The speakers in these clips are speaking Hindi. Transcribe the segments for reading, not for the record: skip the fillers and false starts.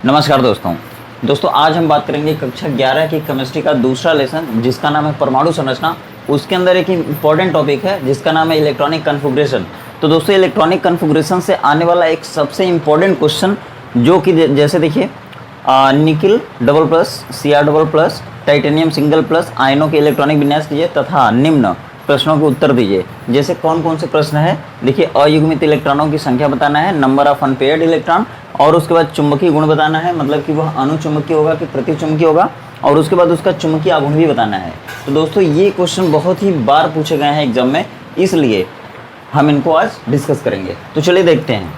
नमस्कार दोस्तों आज हम बात करेंगे कक्षा 11 की केमिस्ट्री का दूसरा लेसन जिसका नाम है परमाणु संरचना। उसके अंदर एक इम्पॉर्टेंट टॉपिक है जिसका नाम है इलेक्ट्रॉनिक कन्फिग्रेशन। तो दोस्तों इलेक्ट्रॉनिक कन्फिग्रेशन से आने वाला एक सबसे इम्पॉर्टेंट क्वेश्चन जो कि जैसे देखिए nickel double plus Cr double plus titanium single plus आयनों के इलेक्ट्रॉनिक विन्यास कीजिए तथा निम्न प्रश्नों के उत्तर दीजिए। जैसे कौन कौन से प्रश्न है देखिए, अयुग्मित इलेक्ट्रॉनों की संख्या बताना है, नंबर ऑफ अनपेयर्ड इलेक्ट्रॉन, और उसके बाद चुंबकीय गुण बताना है, मतलब कि वह अनुचुंबकीय होगा कि प्रतिचुंबकीय होगा, और उसके बाद उसका चुंबकीय आघूर्ण भी बताना है। तो दोस्तों ये क्वेश्चन बहुत ही बार पूछे गए हैं एग्जाम में, इसलिए हम इनको आज डिस्कस करेंगे। तो चलिए देखते हैं।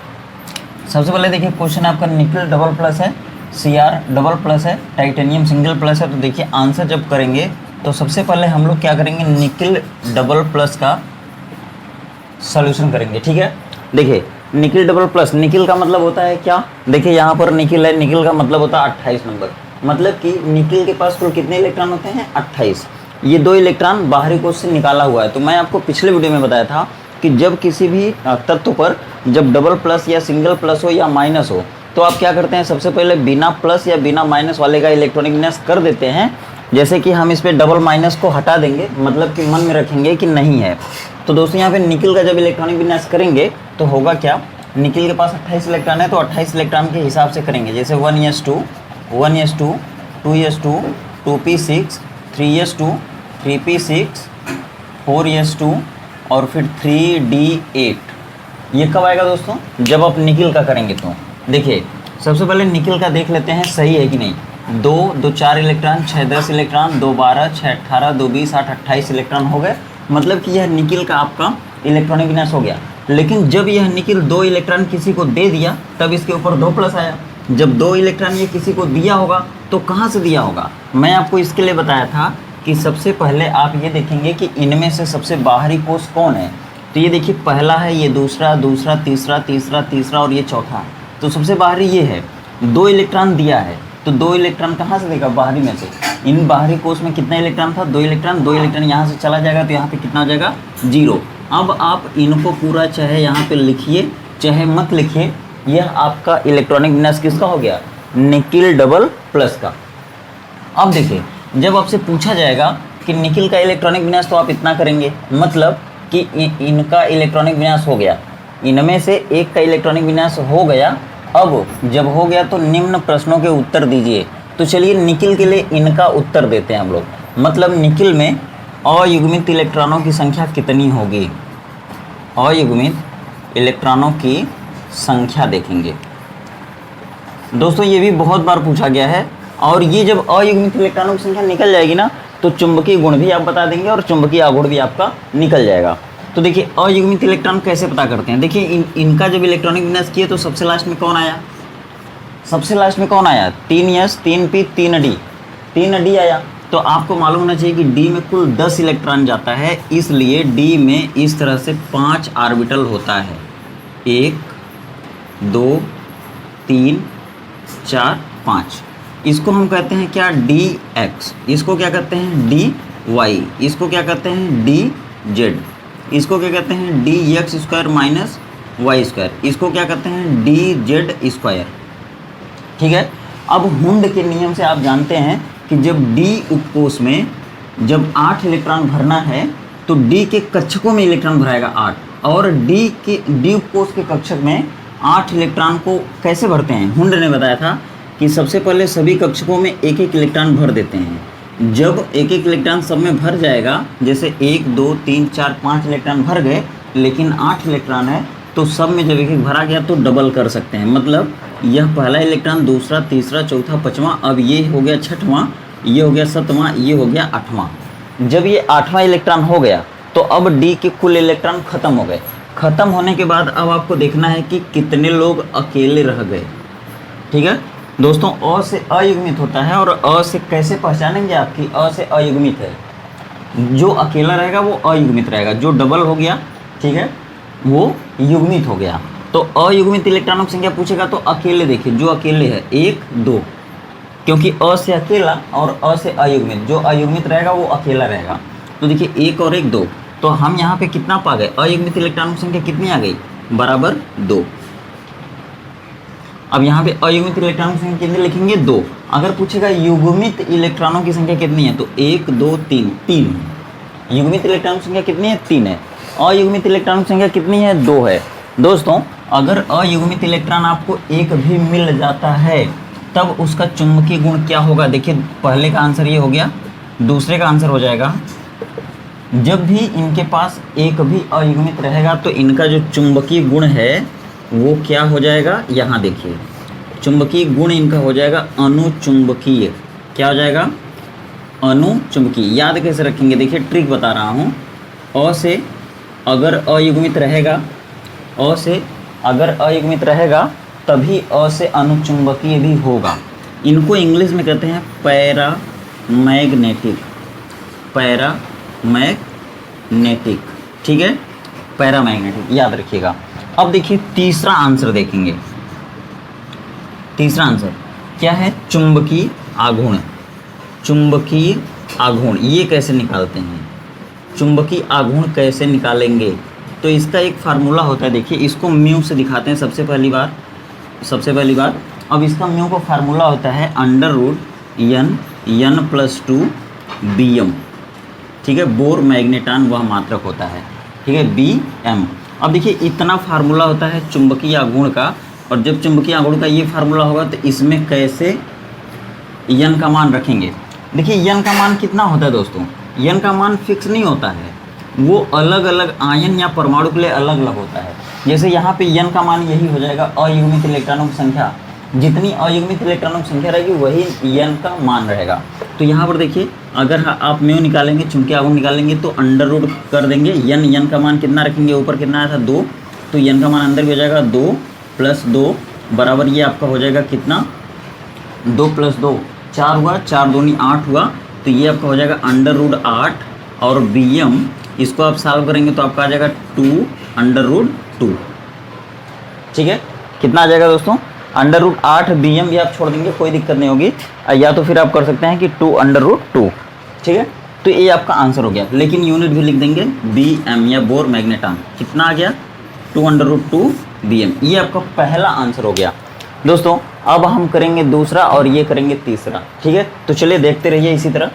सबसे पहले देखिए क्वेश्चन आपका निकिल डबल प्लस है, Cr डबल प्लस है, टाइटेनियम सिंगल प्लस है। तो देखिए आंसर जब करेंगे तो सबसे पहले हम लोग क्या करेंगे, निकिल डबल प्लस का सॉल्यूशन करेंगे। ठीक है, देखिए निकिल डबल प्लस, निकिल का मतलब होता है क्या, देखिए यहाँ पर निकिल है, निकिल का मतलब होता है 28 नंबर, मतलब कि निकिल के पास कुल कितने इलेक्ट्रॉन होते हैं 28। ये 2 इलेक्ट्रॉन बाहरी कोश से निकाला हुआ है। तो मैं आपको पिछले वीडियो में बताया था कि जब किसी भी तत्व पर जब डबल प्लस या सिंगल प्लस हो या माइनस हो तो आप क्या करते हैं, सबसे पहले बिना प्लस या बिना माइनस वाले का इलेक्ट्रॉनिक विन्यास कर देते हैं। जैसे कि हम इस पे डबल माइनस को हटा देंगे, मतलब कि मन में रखेंगे कि नहीं है। तो दोस्तों यहाँ पे निकिल का जब इलेक्ट्रॉनिक विन्यास करेंगे तो होगा क्या, निकिल के पास 28 इलेक्ट्रॉन है तो 28 इलेक्ट्रॉन के हिसाब से करेंगे। जैसे 1s2 1s2 2s2 2p6 3s2 3p6 4s2 और फिर 3d8। ये कब आएगा दोस्तों, जब आप निकिल का करेंगे। तो देखिए सबसे पहले निकिल का देख लेते हैं सही है कि नहीं। 2 2 4 इलेक्ट्रॉन, 6 10 इलेक्ट्रॉन, 2 12 6 18 2 20 8 28 इलेक्ट्रॉन हो गए, मतलब कि यह निकिल का आपका इलेक्ट्रॉनिक विन्यास हो गया। लेकिन जब यह निकिल 2 इलेक्ट्रॉन किसी को दे दिया तब इसके ऊपर 2 प्लस आया। जब 2 इलेक्ट्रॉन ये किसी को दिया होगा तो कहाँ से दिया होगा, मैं आपको इसके लिए बताया था कि सबसे पहले आप ये देखेंगे कि इनमें से सबसे बाहरी कोश कौन है। तो ये देखिए पहला है, ये दूसरा, दूसरा तीसरा, तीसरा तीसरा और ये चौथा। तो सबसे बाहरी ये है, 2 इलेक्ट्रॉन दिया है तो 2 इलेक्ट्रॉन कहाँ से देगा, बाहरी में से। इन बाहरी कोश में कितना इलेक्ट्रॉन था, 2 इलेक्ट्रॉन। 2 इलेक्ट्रॉन यहाँ से चला जाएगा तो यहाँ पे कितना हो जाएगा, 0। अब आप इनको पूरा चाहे यहाँ पे लिखिए चाहे मत लिखिए, यह आपका इलेक्ट्रॉनिक विन्यास किसका हो गया, निकिल डबल प्लस का। अब देखिए जब आपसे पूछा जाएगा कि निकिल का इलेक्ट्रॉनिक विन्यास तो आप इतना करेंगे, मतलब कि इनका इलेक्ट्रॉनिक विन्यास हो गया, इनमें से एक का इलेक्ट्रॉनिक विन्यास हो गया। अब जब हो गया तो निम्न प्रश्नों के उत्तर दीजिए। तो चलिए निकिल के लिए इनका उत्तर देते हैं हम लोग, मतलब निकिल में अयुग्मित इलेक्ट्रॉनों की संख्या कितनी होगी, अयुग्मित इलेक्ट्रॉनों की संख्या देखेंगे। दोस्तों ये भी बहुत बार पूछा गया है, और ये जब अयुग्मित इलेक्ट्रॉनों की संख्या निकल जाएगी ना तो चुंबकीय गुण भी आप बता देंगे और चुंबकीय आघूर्ण भी आपका निकल जाएगा। तो देखिए अयुग्मित इलेक्ट्रॉन कैसे पता करते हैं, देखिए इनका जब इलेक्ट्रॉनिक विन्यास किए तो सबसे लास्ट में कौन आया, सबसे लास्ट में कौन आया, 3s 3p 3d, 3d आया। तो आपको मालूम होना चाहिए कि d में कुल 10 इलेक्ट्रॉन जाता है, इसलिए d में इस तरह से 5 ऑर्बिटल होता है, 1 2 3 4 5। इसको हम कहते हैं क्या, dx, इसको क्या कहते हैं dy, इसको क्या कहते हैं dz, इसको क्या कहते हैं dx square minus y square, इसको क्या कहते हैं dz स्क्वायर। ठीक है, अब हुंड के नियम से आप जानते हैं कि जब d उपकोष में जब 8 इलेक्ट्रॉन भरना है तो d के कक्षकों में इलेक्ट्रॉन भराएगा 8, और d उपकोष के कक्षक में 8 इलेक्ट्रॉन को कैसे भरते हैं, हुंड ने बताया था कि सबसे पहले सभी कक्षकों में एक एक इलेक्ट्रॉन भर देते हैं। जब एक एक इलेक्ट्रॉन सब में भर जाएगा, जैसे 1 2 3 4 5 इलेक्ट्रॉन भर गए लेकिन 8 इलेक्ट्रॉन है तो सब में जब एक एक भरा गया तो डबल कर सकते हैं, मतलब यह पहला इलेक्ट्रॉन, दूसरा, तीसरा, चौथा, पाँचवां, अब ये हो गया छठवां, ये हो गया सातवां, ये हो गया आठवां। जब ये 8वां इलेक्ट्रॉन हो गया तो अब डी के कुल इलेक्ट्रॉन खत्म हो गए। खत्म होने के बाद अब आपको देखना है कि कितने लोग अकेले रह गए। ठीक है दोस्तों, अ से अयुग्मित होता है, और अ से कैसे पहचानेंगे आपकी अ से अयुग्मित है, जो अकेला रहेगा वो अयुग्मित रहेगा, जो डबल हो गया ठीक है वो युग्मित हो गया। तो अयुग्मित इलेक्ट्रॉनों की संख्या पूछेगा तो अकेले देखिए, जो अकेले है 1 2, क्योंकि अ से अकेला और अ से अयुग्मित, जो अयुग्मित रहेगा वो अकेला रहेगा। तो देखिए 1 और 1 2, तो हम यहाँ पे कितना पा गए, अयुग्मित इलेक्ट्रॉनों की संख्या कितनी आ गई, बराबर 2। अब यहाँ पे अयुग्मित इलेक्ट्रॉनों की संख्या कितनी लिखेंगे? 2। अगर पूछेगा युग्मित इलेक्ट्रॉनों की संख्या कितनी है तो 1 2 3 3। युग्मित इलेक्ट्रॉनों की संख्या कितनी है? 3 है। अयुग्मित इलेक्ट्रॉनों की संख्या कितनी है? 2 है। दोस्तों अगर अयुग्मित इलेक्ट्रॉन आपको एक भी मिल जाता है तब उसका चुंबकीय गुण क्या होगा? देखिए पहले का आंसर ये हो गया, दूसरे का आंसर हो जाएगा जब भी इनके पास एक भी अयुग्मित रहेगा तो इनका जो चुंबकीय गुण है वो क्या हो जाएगा? यहाँ देखिए चुंबकीय गुण इनका हो जाएगा अनुचुंबकीय। क्या हो जाएगा? अनुचुंबकीय। याद कैसे रखेंगे? देखिए ट्रिक बता रहा हूँ। अ से अगर अयुग्मित रहेगा, अ से अगर अयुग्मित रहेगा तभी अ से अनुचुंबकीय भी होगा। इनको इंग्लिश में कहते हैं पैरामैग्नेटिक। पैरामैग्नेटिक, ठीक है, पैरामैग्नेटिक, याद रखिएगा। अब देखिए तीसरा आंसर देखेंगे। तीसरा आंसर क्या है? चुंबकीय आघूर्ण। चुंबकीय आघूर्ण ये कैसे निकालते हैं? चुंबकीय आघूर्ण कैसे निकालेंगे? तो इसका एक फार्मूला होता है। देखिए इसको म्यू से दिखाते हैं सबसे पहली बार। अब इसका म्यू का फार्मूला होता है √n+2 Bm, ठीक है। बोर मैग्नेटान वह मात्रक होता है, ठीक है, Bm। अब देखिए इतना फार्मूला होता है चुंबकीय आघूर्ण का, और जब चुंबकीय आघूर्ण का ये फार्मूला होगा तो इसमें कैसे n का मान रखेंगे? देखिए n का मान कितना होता है दोस्तों? n का मान फिक्स नहीं होता है, वो अलग अलग आयन या परमाणु के लिए अलग अलग होता है। जैसे यहाँ पे n का मान यही हो जाएगा अयुग्मित इलेक्ट्रॉनों की संख्या। जितनी अयुग्मित इलेक्ट्रॉनों की संख्या रहेगी वही n का मान रहेगा। तो यहाँ पर देखिए अगर आप म्यू निकालेंगे, चुंबकीय आघूर्ण निकालेंगे तो अंडर रूट कर देंगे। n का मान कितना रखेंगे? ऊपर कितना आया था? 2। तो n का मान अंदर भी हो जाएगा 2 + 2 बराबर ये आपका हो जाएगा कितना? 2 + 2 4 हुआ, 4 दूनी 8 हुआ। तो ये आपका हो जाएगा √8 और Bm इसको आप सॉल्व करेंगे तो आपका आ जाएगा 2√2, ठीक है। कितना आ जाएगा दोस्तों? √8। Bm भी आप छोड़ देंगे, कोई दिक्कत नहीं होगी, या तो फिर आप कर सकते हैं कि 2√2, ठीक है। तो ये आपका आंसर हो गया, लेकिन यूनिट भी लिख देंगे Bm या बोर मैग्नेटान। कितना आ गया? 2√2 Bm। ये आपका पहला आंसर हो गया। दोस्तों अब हम करेंगे दूसरा और ये करेंगे तीसरा, ठीक है। तो चलिए देखते रहिए इसी तरह।